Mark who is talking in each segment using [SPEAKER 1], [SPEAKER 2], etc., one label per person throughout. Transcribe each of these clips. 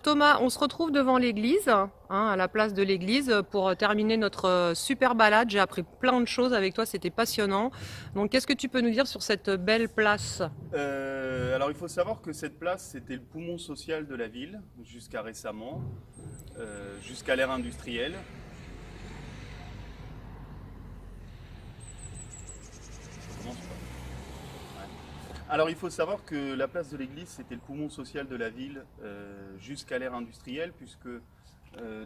[SPEAKER 1] Alors Thomas, on se retrouve devant l'église, à la place de l'église, pour terminer notre super balade. J'ai appris plein de choses avec toi, c'était passionnant. Donc qu'est-ce que tu peux nous dire sur cette belle place?
[SPEAKER 2] Alors il faut savoir que cette place c'était le poumon social de la ville jusqu'à récemment, jusqu'à l'ère industrielle. Je commence pas. Ouais. Alors il faut savoir que la place de l'église c'était le poumon social de la ville jusqu'à l'ère industrielle puisque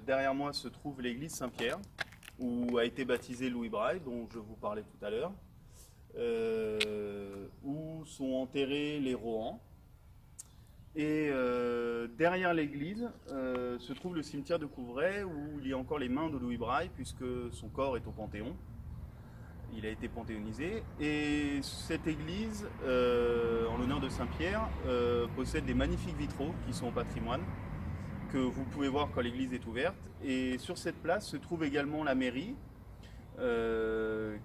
[SPEAKER 2] derrière moi se trouve l'église Saint-Pierre où a été baptisé Louis Braille dont je vous parlais tout à l'heure. Où sont enterrés les Rohan. Et derrière l'église se trouve le cimetière de Couvray où il y a encore les mains de Louis Braille puisque son corps est au Panthéon. Il a été panthéonisé. Et cette église, en l'honneur de Saint-Pierre, possède des magnifiques vitraux qui sont au patrimoine que vous pouvez voir quand l'église est ouverte. Et sur cette place se trouve également la mairie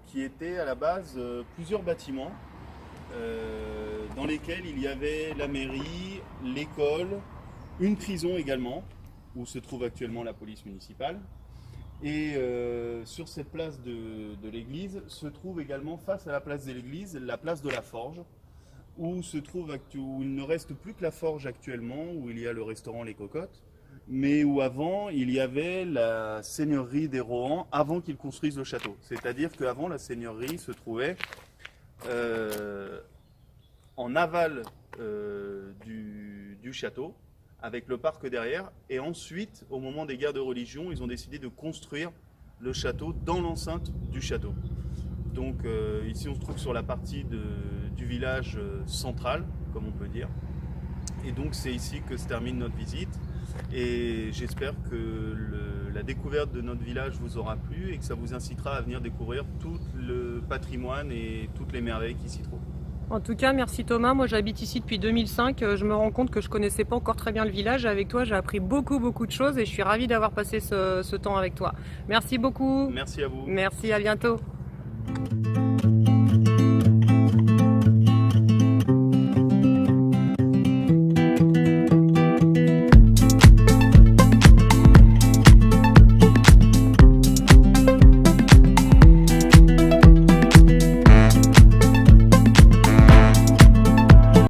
[SPEAKER 2] qui était à la base plusieurs bâtiments dans lesquels il y avait la mairie, l'école, une prison également, où se trouve actuellement la police municipale. Et sur cette place de l'église se trouve également, face à la place de l'église, la place de la Forge, où il ne reste plus que la Forge actuellement, où il y a le restaurant Les Cocottes, mais où avant il y avait la seigneurie des Rohan avant qu'ils construisent le château. C'est-à-dire qu'avant la seigneurie se trouvait en aval du château, avec le parc derrière, et ensuite, au moment des guerres de religion, ils ont décidé de construire le château dans l'enceinte du château. Donc ici on se trouve sur la partie du village central, comme on peut dire. Et donc c'est ici que se termine notre visite. Et j'espère que la découverte de notre village vous aura plu et que ça vous incitera à venir découvrir tout le patrimoine et toutes les merveilles qui s'y trouvent.
[SPEAKER 1] En tout cas, merci Thomas. Moi, j'habite ici depuis 2005. Je me rends compte que je connaissais pas encore très bien le village. Avec toi, j'ai appris beaucoup de choses et je suis ravie d'avoir passé ce temps avec toi. Merci beaucoup.
[SPEAKER 2] Merci à vous.
[SPEAKER 1] Merci, à bientôt.